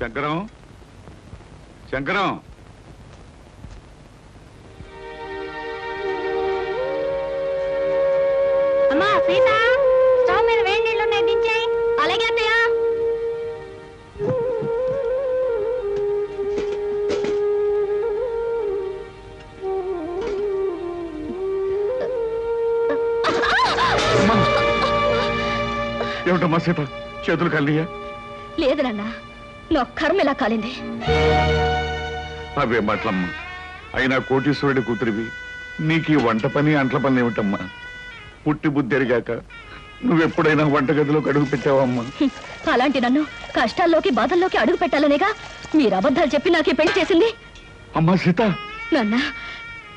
శంకరం శంకరం అమ్మా సీత స్టవ్ మీద వేడి నీళ్ళు ఉన్నాయి దించేయి. అలాగే అత్తయ్య. ఏమిటమ్మా సీత చేతులు కలియా? లేదు నాన్న, నా కర్మ ఇలా కాలింది. అవే మాటలమ్మా. అయినా కోటీశ్వరుడి కూతురివి, నీకు ఈ వంట పని అంట్ల పని ఏమిటమ్మా? పుట్టి బుద్ధి ఎరిగాక నువ్వెప్పుడైనా వంటగదిలోకి అడుగు పెట్టావమ్మా? అలాంటి నన్ను కష్టాల్లోకి బాధల్లోకి అడుగు పెట్టాలనేగా మీరు అబద్ధాలు చెప్పి నాకే పెళ్లి చేసింది. అమ్మా సీత, నాన్న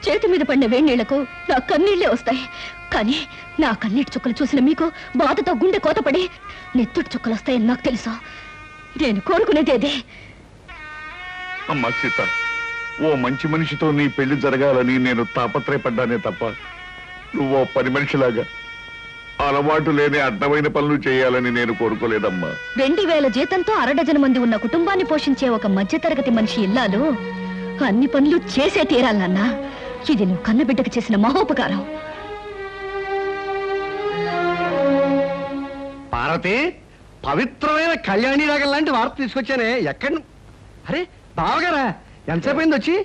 చేతి మీద పడిన వేడి నీళ్లకు నా కన్నీళ్లే వస్తాయి. కానీ నా కన్నీటి చుక్కలు చూసిన మీకు బాధతో గుండె కోతపడి నెత్తుటి చుక్కలు వస్తాయని నాకు తెలుసు. నేను కోరుకునేదేదే. అమ్మా సీత, ఓ మంచి మనిషితో నీ పెళ్లి జరగాలని నేను తాపత్రయపడ్డానే తప్ప నువ్వో పని మనిషిలాగా అలవాటు లేని అడ్డమైన పనులు చేయాలని నేను కోరుకోలేదమ్మా. 2000 జీతంతో 6 మంది ఉన్న కుటుంబాన్ని పోషించే ఒక మధ్యతరగతి మనిషి ఇల్లాలు అన్ని పనులు చేసే తీరాలన్నా. ఇది నువ్వు కన్నబిడ్డకు చేసిన మహోపకారం. పార్వతి, పవిత్రమైన కళ్యాణి రాగం లాంటి వార్త తీసుకొచ్చానే. ఎక్కడ? అరే బావగారా, ఎంతసేపు అయింది వచ్చి?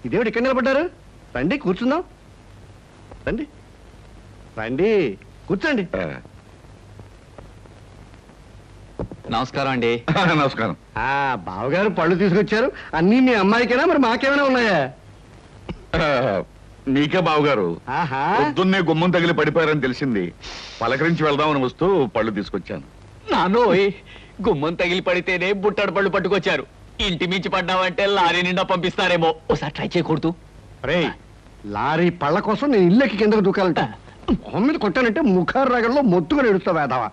ఇదేమిటి ఇక్కడ నిలబడ్డారు? రండి కూర్చుందాం. రండి రండి కూర్చోండి. నమస్కారం అండి. నమస్కారం. బావగారు పళ్ళు తీసుకొచ్చారు. అన్నీ మీ అమ్మాయికేనా, మరి మాకేమైనా ఉన్నాయా? నీకే బావగారు. పొద్దున్నే గుమ్మం తగిలి పడిపోయారని తెలిసింది. పలకరించి వెళ్దామని వస్తూ పళ్ళు తీసుకొచ్చాను. నానోయ్, గుమ్మం తగిలి పడితేనే బుట్టడు పళ్ళు పట్టుకొచ్చారు. ఇంటి మించి పడ్డావంటే లారీ నిండా పంపిస్తారేమో. ఒకసారి ట్రై చేయకూడదు. రే, లారీ పళ్ళ కోసం నేను ఇల్లెక్కి కిందకు దూకాలంట. మొహం మీద కొట్టానంటే ముఖారు రాగంలో మొత్తుగా ఎడుస్తావు వేదావా.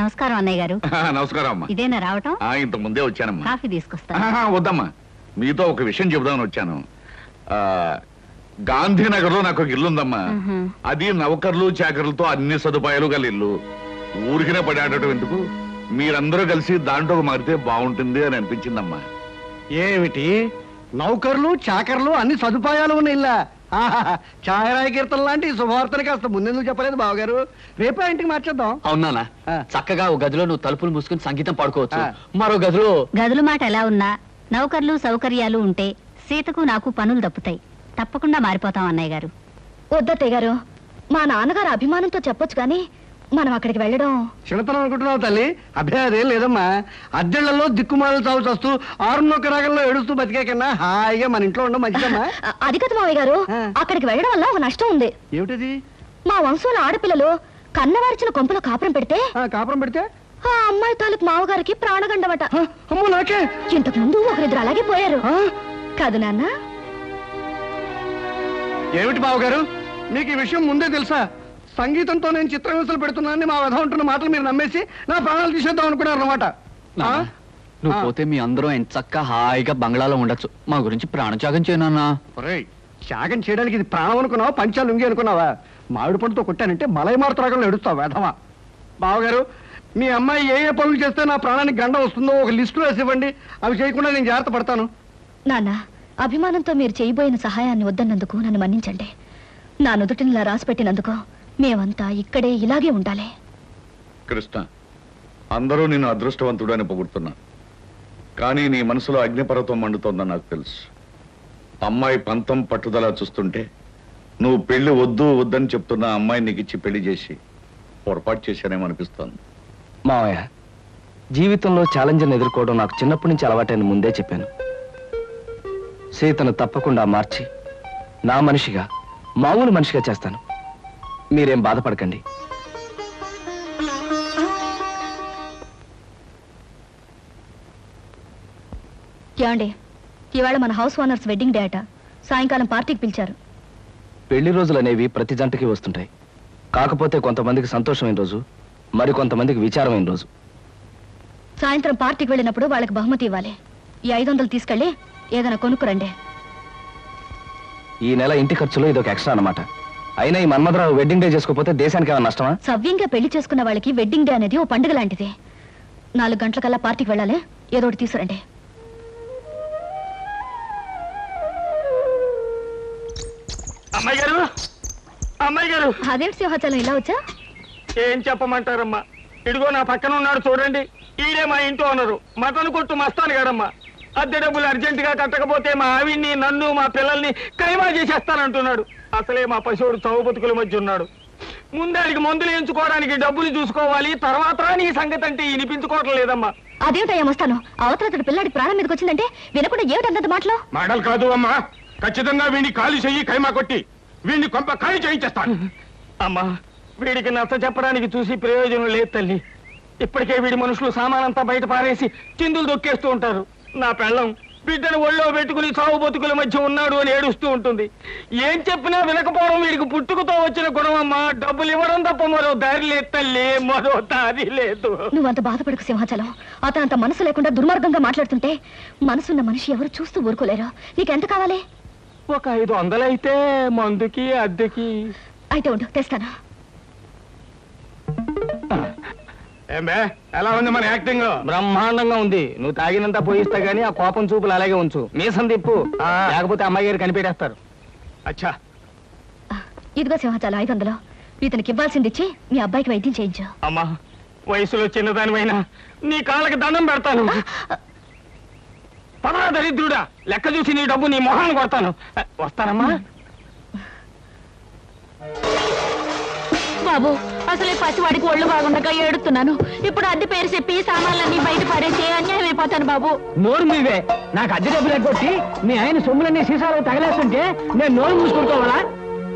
నమస్కారం అన్నయ్య గారు. నమస్కారం అమ్మా. ఇదేనా రావటం? ఇంత ముందే వచ్చానమ్మా. కాఫీ తీసుకొస్తా. వద్దమ్మా, మీతో ఒక విషయం చెబుదామని వచ్చాను. గాంధీనగర్ లో నాకు ఒక ఇల్లు ఉందమ్మా. అది నౌకర్లు చాకర్లతో అన్ని సదుపాయాలు గల ఇల్లు. ఊరికినే పడాడటం ఎందుకు, మీరందరూ కలిసి దాంట్లో మారితే బాగుంటుంది అని అనిపించిందమ్మా. ఏమిటి, నౌకర్లు చాకర్లు అన్ని సదుపాయాలు ఉన్న ఇల్లా? ఛాయరాయ కీర్తన లాంటి శుభవార్తని కాస్త ముందెందుకు చెప్పలేదు బావగారు? రేపే ఇంటికి మార్చేద్దాం. అవునా? చక్కగా ఓ గదిలో నువ్వు తలుపులు మూసుకుని సంగీతం పాడుకోవచ్చు. మరో గదిలో గదుల మాట ఎలా ఉన్నా నౌకర్లు సౌకర్యాలు ఉంటే సీతకు నాకు పనులు తప్పుతాయి. తప్పకుండా మారిపోతాం అన్నయ్య గారు. వద్దత్తయ్య గారు, మా నాన్నగారు అభిమానంతో చెప్పొచ్చు కానీ మనం అక్కడికి వెళ్ళడం చిన్నతనం అనుకుంటున్నావు తల్లి. అభ్యాదేం లేదమ్మా. అద్దెళ్లలో దిక్కుమాలు చావు చస్తూ 6 రాగంలో ఏడుస్తూ బతికే కన్నా హాయిగా మన ఇంట్లో ఉండడం మంచిదమ్మా. అది కదా మావయ్య గారు, అక్కడికి వెళ్ళడం వల్ల ఒక నష్టం ఉంది. ఏమిటది? మా వంశంలో ఆడపిల్లలు కన్నవారిచిన కొంపలో కాపురం పెడితే ఆ అమ్మాయి తాలూకు మావగారికి ప్రాణగండమట. అమ్మో నాకే. ఇంతకు ముందు ఒకరిద్దరు అలాగే పోయారు కాదు నాన్న? ఏమిటి బావగారు, మీకు ఈ విషయం ముందే తెలుసా? సంగీతంతో నేను చిత్రహింసలు పెడుతున్నానని మా వధ ఉంటున్న మాటలు మీరు నమ్మేసి నా ప్రాణాలు తీసేద్దాం అనుకున్నారు అన్నమాట. నువ్వు పోతే మీ అందరూ ఎంత చక్కగా హాయిగా బంగ్లాలో ఉండొచ్చు. మా గురించి ప్రాణత్యాగం చేయనన్నా. త్యాగం చేయడానికి ఇది ప్రాణం అనుకున్నావా, పంచాలు ఉంగి అనుకున్నావా? మామిడి పండుతో కొట్టానంటే మలైమారుత రాగంలో ఎడుస్తావు వేధవా. బావగారు, మీ అమ్మాయి ఏ ఏ పనులు చేస్తే నా ప్రాణానికి గండ వస్తుందో ఒక లిస్టు వేసి ఇవ్వండి. అవి చేయకుండా నేను జాగ్రత్త పడతాను. నాన్న, అభిమానంతో మీరు చేయబోయిన సహాయాన్ని వద్దన్నందుకు నన్ను మన్నించండి. నా నుదుటినిలా రాసిపెట్టినందుకు మేమంతా ఇక్కడే ఇలాగే ఉండాలి. కృష్ణ, అందరూ నిన్ను అదృష్టవంతుడు అని పొగుడుతున్నా, కానీ నీ మనసులో అగ్నిపర్వతం మండుతోందని నాకు తెలుసు. అమ్మాయి పంతం పట్టుదల చూస్తుంటే నువ్వు పెళ్లి వద్దు వద్దని చెప్తున్న అమ్మాయి నీకు ఇచ్చి పెళ్లి చేసి పొరపాటు చేశానేమో అనిపిస్తోంది. మావయ్య, జీవితంలో ఛాలెంజ్ని ఎదుర్కోవడం నాకు చిన్నప్పటి నుంచి అలవాటైన ముందే చెప్పాను. సీతను తప్పకుండా మార్చి నా మనిషిగా, మామూలు మనిషిగా చేస్తాను. మీరేం బాధపడకండి. ఏమండి, ఇవాళ మన హౌస్ ఓనర్స్ వెడ్డింగ్ డే అట. సాయంకాలం పార్టీకి పిలిచారు. పెళ్లి రోజులు అనేవి ప్రతి జంటకి వస్తుంటాయి. కాకపోతే కొంతమందికి సంతోషమైన రోజు, మరి కొంతమందికి విచారమైన రోజు. సాయంత్రం పార్టీకి వెళ్ళినప్పుడు వాళ్ళకి బహుమతి ఇవ్వాలి. ఈ 500 తీసుకెళ్ళి ఏదైనా కొనుక్కురండి. ఈ నెల ఇంటి ఖర్చులో ఇదొక ఎక్స్ట్రా అన్నమాట. అయినా ఈ మన్మధరావు వెడ్డింగ్ డే చేసుకోకపోతే దేశానికి ఏమైనా నష్టమా? సవ్యంగా పెళ్లి చేసుకున్న వాళ్ళకి వెడ్డింగ్ డే అనేది ఓ పండుగ లాంటిది. 4 గంటలకల్లా పార్టీకి వెళ్ళాలి. ఏదో ఒకటి తీసుకురండి. అమ్మాయి గారు, అమ్మాయి గారు, అదేంటి సింహాచలం ఇలా వచ్చా? ఏం చెప్పమంటారమ్మా? ఇదిగో నా పక్కన ఉన్నాడు చూడండి, ఈడే మా ఇంట్లో ఉన్నారు మటన్ కొట్టు మస్తాను గారమ్మా. అద్దె డబ్బులు అర్జెంట్ గా కట్టకపోతే మా ఆవిడ్ని, నన్ను, మా పిల్లల్ని కైమా చేసేస్తానంటున్నాడు. అసలే మా పశువుడు చౌ బతుకుల మధ్య ఉన్నాడు. ముందాడికి మందులు ఎంచుకోవడానికి డబ్బులు చూసుకోవాలి, తర్వాత నీ సంగతి అంటే వినిపించుకోవటం లేదమ్మా. అదేమిటయ్యా వస్తాను, అవతల పిల్లాడి ప్రాణం మీదకి వచ్చిందంటే వినకుండా ఏమిటన్నది మాటలు? మాటలు కాదు అమ్మా, ఖచ్చితంగా వీడిని ఖాళీ చెయ్యి, కైమా కొట్టి వీడిని కొంప ఖాళీ చేయించేస్తాను. అమ్మా, వీడికి నచ్చ చెప్పడానికి చూసి ప్రయోజనం లేదు తల్లి. ఇప్పటికే వీడి మనుషులు సామానంతా బయట పారేసి చిందులు దొక్కేస్తూ ఉంటారు. నా పెళ్ళం బిడ్డను ఒళ్ళో పెట్టుకుని చావు బతుకుల మధ్య ఉన్నాడు అని ఏడుస్తూ ఉంటుంది. ఏం చెప్పినా వినకపోవడం వీడికి పుట్టుకతో వచ్చిన గుణం అమ్మా. డబ్బులు ఇవ్వడం తప్ప మరో దారి లేదు తల్లి, మరో దారి లేదు. నువ్వంత బాధపడకు సింహాచలం. అతను అంత మనసు లేకుండా దుర్మార్గంగా మాట్లాడుతుంటే మనసున్న మనిషి ఎవరు చూస్తూ ఊరుకోలేరు. నీకెంత కావాలి? ఒక 500 అయితే మందుకి అద్దెకి. అయితే ఉండు, తెస్తాను. ఏమే ఎలా ఉంది మన యాక్టింగ్? బ్రహ్మాండంగా ఉంది. నువ్వు తాగినంత పోయిస్తా గానీ ఆ కోపం చూపులు అలాగే ఉంచు. మీసం తిప్పు, లేకపోతే అమ్మాయి గారు కనిపెట్టేస్తారు. అచ్చా, ఇదిగో సింహాచలం 500. ఇతనికి ఇవ్వాల్సింది ఇచ్చి మీ అబ్బాయికి వైద్యం చేయించు. అమ్మా, వయసులో చిన్నదానివైనా నీ కాళ్ళకి దండం పెడతాను. పదరా దరిద్రుడా, లెక్క చూసి నీ డబ్బు నీ మొహాన్ని కొడతాను. వస్తానమ్మా. బాబు, అసలు పసివాడికి ఒళ్ళు బాగుండగా ఏడుతున్నాను. ఇప్పుడు అద్దె పేరు చెప్పి సామాన్లన్నీ బయట పడేసి అన్యాయం అయిపోతాను బాబు. నోరు మీవే. నాకు అద్దె డబ్బులు ఎగ్గొట్టి మీ ఆయన సొమ్ములన్నీ సీసాలు తగలేస్తుంటే నేను నోరు మూసుకుంటావాలా?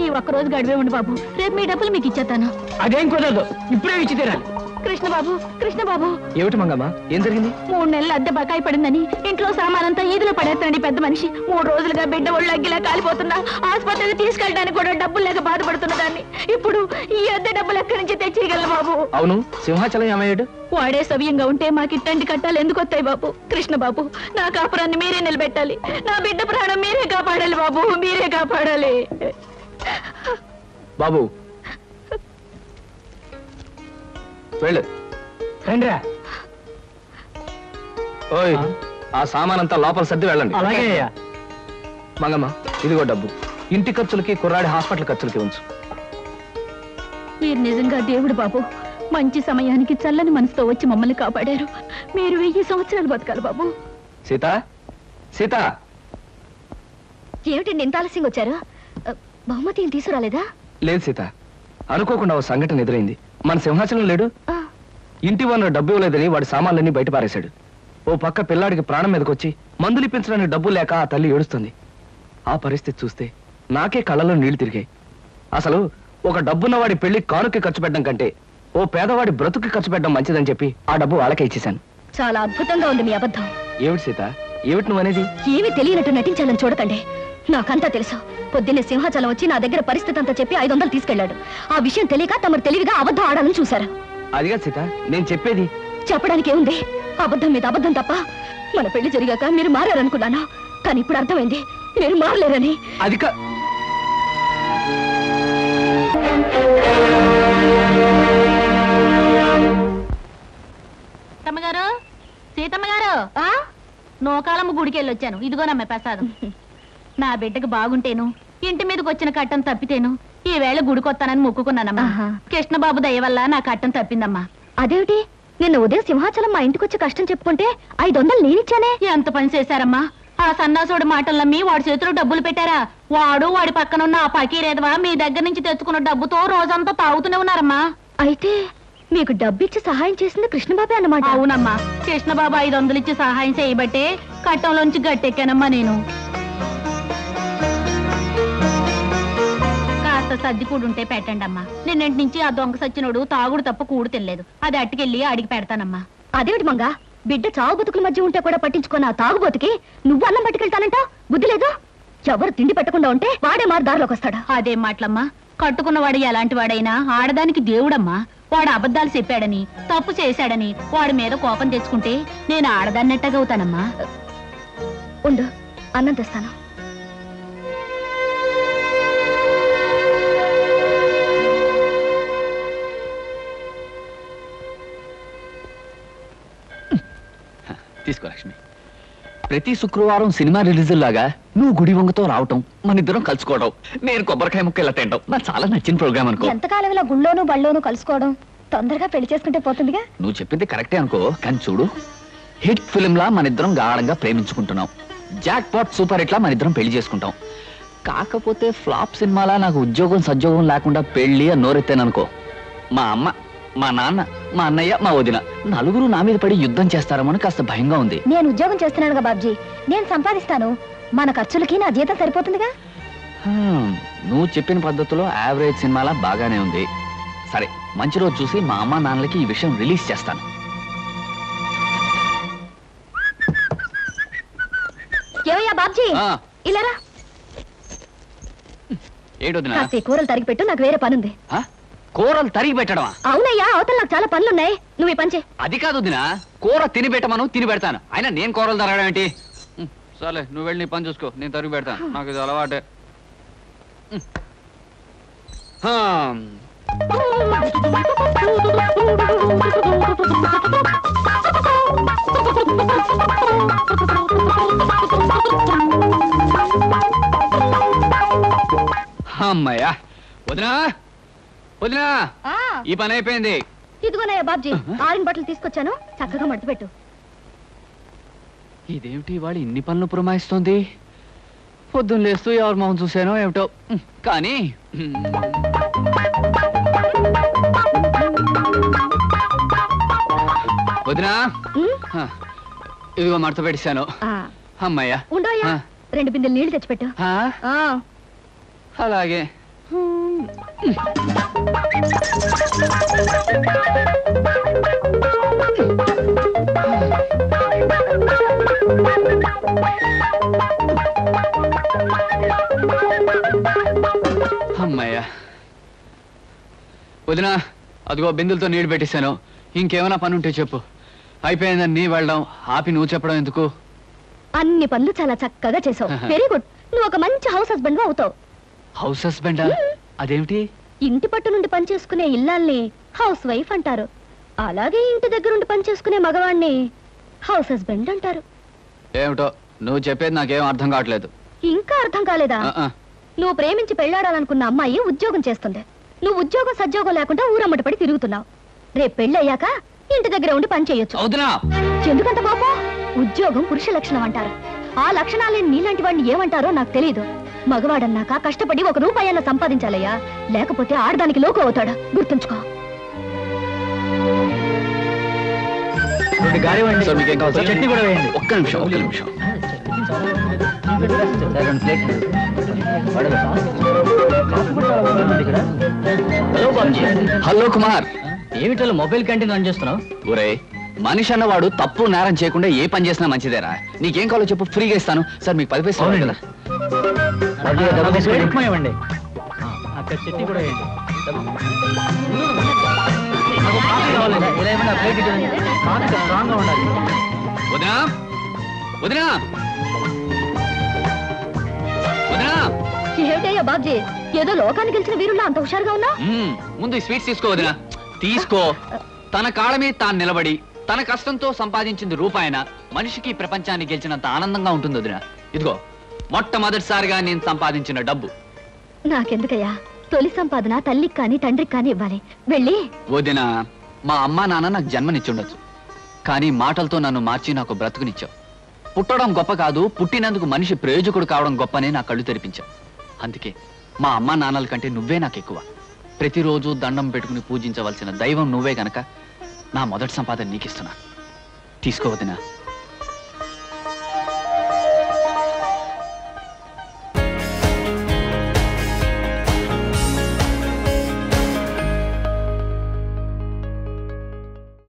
ఈ ఒక్కరోజు గడివే ఉండి బాబు, రేపు మీ డబ్బులు మీకు ఇచ్చేస్తాను. అదేం కుదరదు, ఇప్పుడే ఇచ్చి తీరాలి. కృష్ణబాబు, కృష్ణబాబు, ఏమిటి మంగమ్మ, ఏం జరిగింది? 3 నెలలు అద్దె బకాయి పడిందని ఇంట్లో సామానంతా ఈదులో పడేస్తానండి పెద్ద మనిషి. 3 రోజులుగా బిడ్డ ఒళ్ళు అగ్గిలా కాలిపోతున్నా ఆసుపత్రికి తీసుకెళ్ళడానికి కూడా డబ్బులు లేక బాధపడుతున్న దాన్ని. ఇప్పుడు ఈ అద్దె డబ్బులు ఎక్కడి నుంచి తెచ్చేయగలను బాబు? అవును, సింహాచలం ఏమయ్యాడు? వాడే సవ్యంగా ఉంటే మాకు ఇట్టండి కట్టాలి ఎందుకు వస్తాయి బాబు? కృష్ణబాబు, నా కాపురాన్ని మీరే నిలబెట్టాలి. నా బిడ్డ ప్రాణం మీరే కాపాడాలి బాబు, మీరే కాపాడాలి. బాబు వెళ్ళు. రండిరా. ఓయ్, ఆ సామానంతా లోపల సర్ది వెళ్ళండి. అలాగే అయ్యా. మంగమ్మ, ఇదిగో డబ్బు. ఇంటి ఖర్చులకి, కుర్రాడి హాస్పిటల్ ఖర్చులకి ఉంచు. మీరు నిజంగా దేవుడు బాబు. మంచి సమయానికి చల్లని మనసుతో వచ్చి మమ్మల్ని కాపాడారు. మీరు 1000 సంవత్సరాలు బతకాలి బాబు. సీత, సీత, ఏమిటండి ఇంత ఆలస్యంగా వచ్చారు? బహుమతి ఏం తీసుకురాలేదా? లేదు సీత, అనుకోకుండా ఓ సంఘటన ఎదురైంది. మన సింహాచలం లేడు, ఆ, ఇంటి వనరు డబ్బు ఇవ్వలేదని వాడి సామాన్లన్నీ బయట పారేశాడు. ఓ పక్క పిల్లాడికి ప్రాణం మీదకొచ్చి మందులు ఇప్పించడానికి డబ్బు లేక ఆ తల్లి ఏడుస్తుంది. ఆ పరిస్థితి చూస్తే నాకే కళ్ళలో నీళ్లు తిరిగాయి. అసలు ఒక డబ్బున్న వాడి పెళ్లి కానుక ఖర్చు పెట్టడం కంటే ఓ పేదవాడి బ్రతుకు ఖర్చు పెట్టడం మంచిదని చెప్పి ఆ డబ్బు వాళ్ళకే ఇచ్చేశాను. చాలా అద్భుతంగా ఉంది మీ అబద్ధం. ఏమిటి సీత, ఏమిటి నువ్వు అనేది? ఏమీ తెలియనట్టు నటించాలని చూడకండి. నాకంతా తెలుసు. పొద్దున్నే సింహాచలం వచ్చి నా దగ్గర పరిస్థితి అంతా చెప్పి 500 తీసుకెళ్లాడు. ఆ విషయం తెలియక తమరు తెలివిగా అబద్ధం ఆడాలని చూశారు. అదిగా సీత, నేను చెప్పేది. చెప్పడానికి ఏముంది? అబద్ధం మీద అబద్ధం తప్ప. మన పెళ్లి జరిగాక మీరు మారారనుకున్నాను, కానీ ఇప్పుడు అర్థమైంది మీరు మారలేరని. అది సీతమ్మగారు, సీతమ్మగారు, నోకాలమ్మ గుడికి వెళ్ళొచ్చాను. ఇదిగోనమ్మ ప్రసాదం. నా బిడ్డకు బాగుంటేను, ఇంటి మీదకి వచ్చిన కట్టం తప్పితేను ఈ వేళ గుడికొత్తానని మొక్కుకున్నానమ్మా. కృష్ణబాబు దయ వల్ల నా కట్టం తప్పిందమ్మా. అదేమిటి, నిన్న ఉదయం సింహాచలం మా ఇంటికి వచ్చి కష్టం చెప్పుకుంటే 500 నేనిచ్చానే. ఎంత పని చేశారమ్మా? ఆ సన్నాసుడు మాటలు నమ్మి వాడి చేతిలో డబ్బులు పెట్టారా? వాడు వాడి పక్కనున్న ఆ పకీరేదవా మీ దగ్గర నుంచి తెచ్చుకున్న డబ్బుతో రోజంతా తాగుతూనే ఉన్నారమ్మా. అయితే మీకు డబ్బిచ్చి సహాయం చేసింది కృష్ణబాబే అన్నమాట? అవునమ్మా, కృష్ణబాబు 500 ఇచ్చి సహాయం చేయబట్టే కట్టంలోంచి గట్టెక్కానమ్మా నేను. కాస్త సర్ది కూడుంటే పెట్టండి అమ్మా. నిన్నటి నుంచి ఆ దొంగ సచ్చినోడు తాగుడు తప్ప కూడు తినలేదు. అది అట్టుకెళ్ళి అడిగి పెడతానమ్మా. అదేమిటి మంగా, బిడ్డ చావు బతుకుల మధ్య ఉంటే కూడా పట్టించుకున్న ఆ తాగుబోతుకి నువ్వు అన్నం పట్టుకెళ్తానంట? బుద్ధి లేదు? ఎవరు తిండి పెట్టకుండా ఉంటే వాడే మారు దారిలోకి వస్తాడు. అదేం మాటలమ్మా, కట్టుకున్నవాడు ఎలాంటి వాడైనా ఆడదానికి దేవుడమ్మా. వాడు అబద్ధాలు చెప్పాడని, తప్పు చేశాడని వాడి మీద కోపం తెచ్చుకుంటే నేను ఆడదాన్నట్టగవుతానమ్మా. ఉండు, అన్నం తెస్తాను. తీసుకో లక్ష్మి. ప్రతి శుక్రవారం సినిమా రిలీజ్ లాగా నువ్వు గుడి వంగతో రావటం, మన ఇద్దరం కలుసుకోవడం, నేను కొబ్బరికాయ ముక్క ఇలా తింటాం నాకు చాలా నచ్చిన ప్రోగ్రామ్ అనుకో. ఎంతకాలం ఇలా గుళ్ళోను బళ్ళోను కలుసుకోవడం, తొందరగా పెళ్లి చేసుకుంటే పోతుందిగా. నువ్వు చెప్పింది కరెక్టే అనుకో, కానీ చూడు, హిట్ ఫిల్మ్ లా మన ఇద్దరం గాఢంగా ప్రేమించుకుంటున్నాం. జాక్ పాట్ సూపర్ హిట్ లా మన ఇద్దరం పెళ్లి చేసుకుంటాం. కాకపోతే ఫ్లాప్ సినిమాలా నాకు ఉద్యోగం సద్యోగం లేకుండా పెళ్లి అని నోరెత్తాననుకో, మా అమ్మ, మా నాన్న, మా అన్నయ్య, మా వదిన నలుగురు నా మీద పడి యుద్ధం చేస్తారేమో కాస్త భయంగా ఉంది. నేను ఉద్యోగం చేస్తున్నానుగా బాబ్జీ, నేను సంపాదిస్తాను. మన ఖర్చులకి నా జీతం సరిపోతుందిగా. నువ్వు చెప్పిన పద్ధతిలో యావరేజ్ సినిమాలా బాగానే ఉంది. సరే, మంచి రోజు చూసి మా అమ్మ నాన్నలకి ఈ విషయం రిలీజ్ చేస్తాను. ఏమయ్యా బాబ్జీ, ఇలారా. ఏడొదినా? కాస్త ఈ కూరలు తరిగి పెట్టు, నాకు వేరే పనుంది. కూరలు తరిగి పెట్టడమా? అవునయ్యా, అవతల నాకు చాలా పనులున్నాయి. నువ్వు ఈ పని చేయి. అది కాదు వదినా, కూర తిని పెట్టమను, తిని పెడతాను. అయినా నేను కూరలు తరగడం ఏంటి? సర్లే, నువ్వు వెళ్ళి నీ పని చూసుకో, నేను తరిగి పెడతాను, నాకు ఇది అలవాటే. అమ్మయ్యా, వదినా వదినా, ఈ పని అయిపోయింది. ఇదిగోనయ్యా బాబ్జీ, ఆరిన బట్టలు తీసుకొచ్చాను, చక్కగా మడత పెట్టు. ఇదేమిటి వాడు ఇన్ని పనులు పురమాయిస్తోంది? పొద్దున్న లేస్తూ ఎవరి మొహం చూశానో ఏమిటో. కానీ వదినా, ఇదిగో మడత పెట్టాను. అమ్మయ్యా, ఉండోయ్యా, 2 బిందెలు నీళ్లు తెచ్చిపెట్టు. అలాగే. అమ్మయ్యా, వదినా, అదిగో బిందులతో నీళ్లు పెట్టేశాను. ఇంకేమైనా పని ఉంటే చెప్పు. అయిపోయిందని నీ వెళ్ళడం ఆపి నువ్వు చెప్పడం ఎందుకు? అన్ని పనులు చాలా చక్కగా చేసావు. Very good. నువ్వు ఒక మంచి హౌస్ హస్బెండ్ గా అవుతావు. హౌస్ హస్బెండా? అదేమిటి? ఇంటి పట్టు నుండి పని చేసుకునే ఇల్లాల్ని హౌస్ వైఫ్ అంటారు. అలాగే ఇంటి దగ్గర ఉండి పని చేసుకునే మగవాణ్ణి హౌస్ హస్బెండ్ అంటారు. ఏమిటో నువ్వు చెప్పేది నాకేం అర్థం కావట్లేదు. ఇంకా అర్థం కాలేదా? నువ్వు ప్రేమించి పెళ్లాడాలనుకున్న అమ్మాయి ఉద్యోగం చేస్తుంది. నువ్వు ఉద్యోగం సద్యోగం లేకుండా ఊరమ్మటి పడి తిరుగుతున్నావు. రేపు పెళ్ళయ్యాక ఇంటి దగ్గర ఉండి పని చేయొచ్చు. ఎందుకంత కోపం? ఉద్యోగం పురుష లక్షణం అంటారు. ఆ లక్షణాలేని నీలాంటి వాడిని ఏమంటారో నాకు తెలియదు. మగవాడన్నాక కష్టపడి 1 రూపాయన్నా సంపాదించాలయ్యా, లేకపోతే ఆడదానికి లోకు అవుతాడు. గుర్తుంచుకో. చట్నీ కూడా వేయండి. ఒక్క నిమిషం. హలో కుమార్, ఏమిటో మొబైల్ క్యాంటీన్ రన్ చేస్తున్నావు? ఒరే, మనిషి అన్నవాడు తప్పు నేరం చేయకుండా ఏ పని చేసినా మంచిదేరా. నీకేం కావాలో చెప్పు, ఫ్రీగా ఇస్తాను. సార్ మీకు 10 పైసలు కదా. ఇవ్వండి. అక్కడ చట్నీ కూడా వేయండి. వదినా వదినా వదినా, ఏమిటయ్యా బాబ్జీ, ఏదో లోకానికి గెలిచిన వీరుల్లో అంత హుషారుగా ఉన్నా? ముందు ఈ స్వీట్స్ తీసుకో వదినా, తీసుకో. తన కాళ్ళ మీద తాను నిలబడి తన కష్టంతో సంపాదించింది రూపాయన మనిషికి ప్రపంచాన్ని గెలిచినంత ఆనందంగా ఉంటుంది వదినా. ఇదిగో మొట్టమొదటిసారిగా నేను సంపాదించిన డబ్బు. నాకెందుకయ్యా, తొలి సంపాదన తల్లికి కానీ తండ్రికి కానీ ఇవ్వాలి. వెళ్ళి. వదినా, మా అమ్మా నాన్న నాకు జన్మనిచ్చుండొచ్చు, కానీ మాటలతో నన్ను మార్చి నాకు బ్రతుకునిచ్చావు. పుట్టడం గొప్ప కాదు, పుట్టినందుకు మనిషి ప్రయోజకుడు కావడం గొప్పనే నా కళ్ళు తెరిపించావు. అందుకే మా అమ్మా నాన్నల కంటే నువ్వే నాకు ఎక్కువ. ప్రతిరోజు దండం పెట్టుకుని పూజించవలసిన దైవం నువ్వే గనక నా మొదటి సంపాదన నీకిస్తున్నా. తీసుకోవద్దునా.